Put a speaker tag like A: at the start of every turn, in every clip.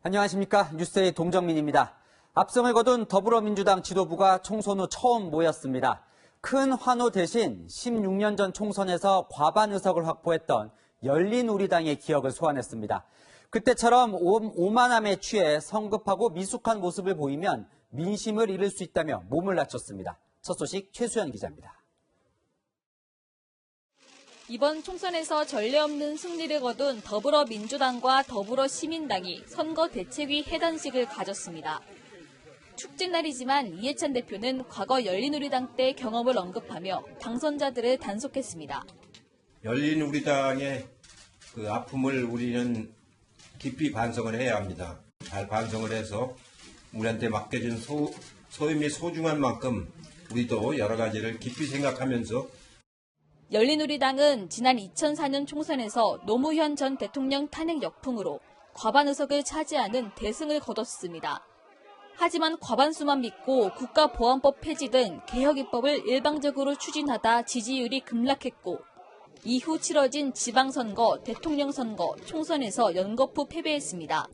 A: 안녕하십니까. 뉴스의 동정민입니다. 압승을 거둔 더불어민주당 지도부가 총선 후 처음 모였습니다. 큰 환호 대신 16년 전 총선에서 과반 의석을 확보했던 열린우리당의 기억을 소환했습니다. 그때처럼 오만함에 취해 성급하고 미숙한 모습을 보이면 민심을 잃을 수 있다며 몸을 낮췄습니다. 첫 소식 최수연 기자입니다.
B: 이번 총선에서 전례 없는 승리를 거둔 더불어민주당과 더불어시민당이 선거대책위 해단식을 가졌습니다. 축제날이지만 이해찬 대표는 과거 열린우리당 때 경험을 언급하며 당선자들을 단속했습니다.
C: 열린우리당의 그 아픔을 우리는 깊이 반성을 해야 합니다. 잘 반성을 해서 우리한테 맡겨진 소임이 소중한 만큼 우리도 여러 가지를 깊이 생각하면서
B: 열린우리당은 지난 2004년 총선에서 노무현 전 대통령 탄핵 역풍으로 과반 의석을 차지하는 대승을 거뒀습니다. 하지만 과반수만 믿고 국가보안법 폐지 등 개혁 입법을 일방적으로 추진하다 지지율이 급락했고 이후 치러진 지방선거, 대통령 선거, 총선에서 연거푸 패배했습니다.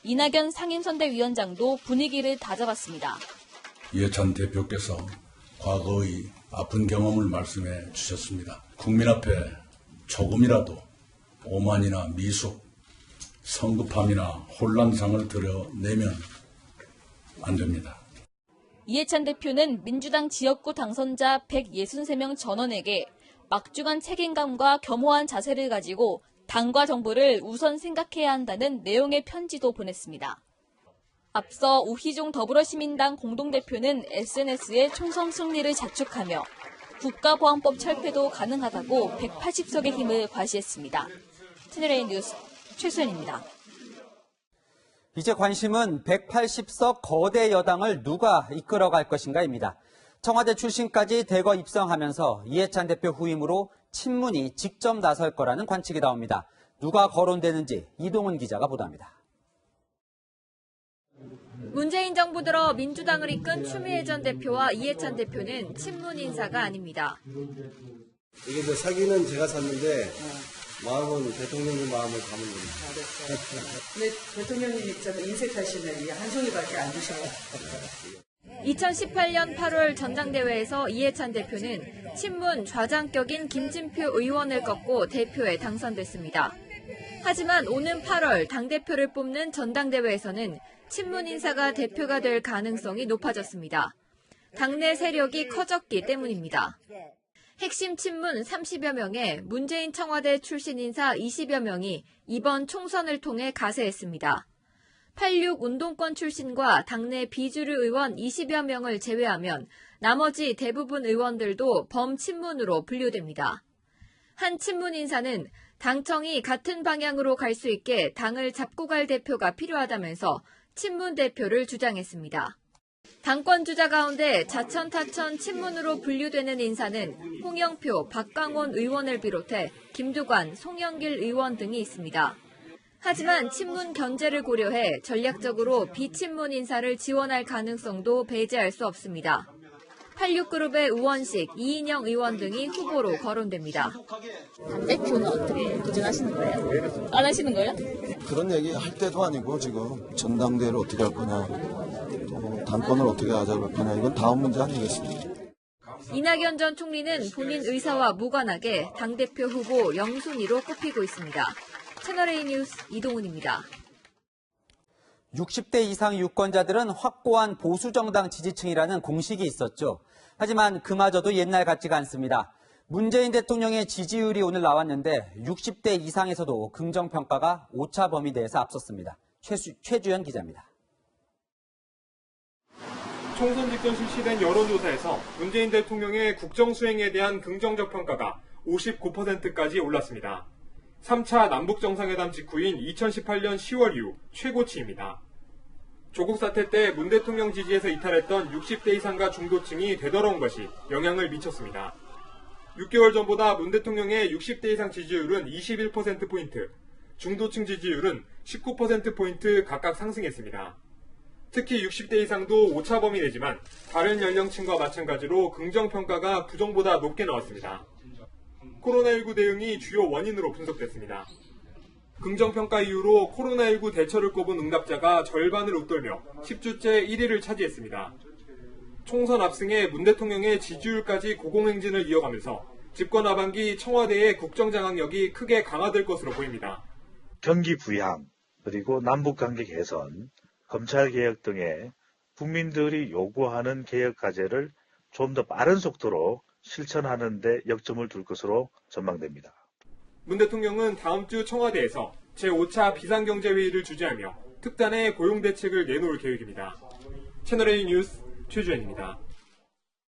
B: 이낙연 상임선대위원장도 분위기를 다잡았습니다.
D: 이해찬 대표께서 과거의 아픈 경험을 말씀해 주셨습니다. 국민 앞에 조금이라도 오만이나 미숙, 성급함이나 혼란상을 드러내면 안 됩니다.
B: 이해찬 대표는 민주당 지역구 당선자 163명 전원에게 막중한 책임감과 겸허한 자세를 가지고 당과 정부를 우선 생각해야 한다는 내용의 편지도 보냈습니다. 앞서 우희종 더불어시민당 공동대표는 SNS에 총선 승리를 자축하며 국가보안법 철폐도 가능하다고 180석의 힘을 과시했습니다. 채널A 뉴스 최수연입니다.
A: 이제 관심은 180석 거대 여당을 누가 이끌어갈 것인가입니다. 청와대 출신까지 대거 입성하면서 이해찬 대표 후임으로 친문이 직접 나설 거라는 관측이 나옵니다. 누가 거론되는지 이동훈 기자가 보도합니다.
B: 문재인 정부 들어 민주당을 이끈 추미애 전 대표와 이해찬 대표는 친문 인사가 아닙니다.
E: 이게 뭐 사기는 제가 샀는데 마음은 대통령님 마음을 담은 겁니다.
F: 근데 대통령님 입장은 인색하시네. 한 송이밖에 안 주셔요.
B: 2018년 8월 전당대회에서 이해찬 대표는 친문 좌장격인 김진표 의원을 꺾고 대표에 당선됐습니다. 하지만 오는 8월 당대표를 뽑는 전당대회에서는 친문 인사가 대표가 될 가능성이 높아졌습니다. 당내 세력이 커졌기 때문입니다. 핵심 친문 30여 명에 문재인 청와대 출신 인사 20여 명이 이번 총선을 통해 가세했습니다. 86 운동권 출신과 당내 비주류 의원 20여 명을 제외하면 나머지 대부분 의원들도 범친문으로 분류됩니다. 한 친문 인사는 당청이 같은 방향으로 갈 수 있게 당을 잡고 갈 대표가 필요하다면서 친문 대표를 주장했습니다. 당권 주자 가운데 자천타천 친문으로 분류되는 인사는 홍영표, 박광온 의원을 비롯해 김두관, 송영길 의원 등이 있습니다. 하지만 친문 견제를 고려해 전략적으로 비친문 인사를 지원할 가능성도 배제할 수 없습니다. 86그룹의 우원식, 이인영 의원 등이 후보로 거론됩니다.
G: 당대표는 어떻게 도전하시는 거예요? 안 하시는 거예요?
H: 그런 얘기 할 때도 아니고 지금 전당대회를 어떻게 할 거냐, 또 당권을 어떻게 하자고 할 거냐, 이건 다음 문제 아니겠습니까?
B: 이낙연 전 총리는 본인 의사와 무관하게 당대표 후보 영순위로 꼽히고 있습니다. 채널A 뉴스 이동훈입니다.
A: 60대 이상 유권자들은 확고한 보수정당 지지층이라는 공식이 있었죠. 하지만 그마저도 옛날 같지가 않습니다. 문재인 대통령의 지지율이 오늘 나왔는데 60대 이상에서도 긍정평가가 오차 범위 내에서 앞섰습니다. 최주연 기자입니다.
I: 총선 직전 실시된 여론조사에서 문재인 대통령의 국정수행에 대한 긍정적 평가가 59%까지 올랐습니다. 3차 남북정상회담 직후인 2018년 10월 이후 최고치입니다. 조국 사태 때 문 대통령 지지에서 이탈했던 60대 이상과 중도층이 되돌아온 것이 영향을 미쳤습니다. 6개월 전보다 문 대통령의 60대 이상 지지율은 21%포인트, 중도층 지지율은 19%포인트 각각 상승했습니다. 특히 60대 이상도 오차 범위 내지만 다른 연령층과 마찬가지로 긍정평가가 부정보다 높게 나왔습니다. 코로나19 대응이 주요 원인으로 분석됐습니다. 긍정평가 이후로 코로나19 대처를 꼽은 응답자가 절반을 웃돌며 10주째 1위를 차지했습니다. 총선 압승에 문 대통령의 지지율까지 고공행진을 이어가면서 집권 하반기 청와대의 국정장악력이 크게 강화될 것으로 보입니다.
J: 경기 부양, 그리고 남북관계 개선, 검찰개혁 등의 국민들이 요구하는 개혁 과제를 좀 더 빠른 속도로 실천하는 데 역점을 둘 것으로 전망됩니다.
I: 문 대통령은 다음 주 청와대에서 제5차 비상경제회의를 주재하며 특단의 고용대책을 내놓을 계획입니다. 채널A 뉴스 최주현입니다.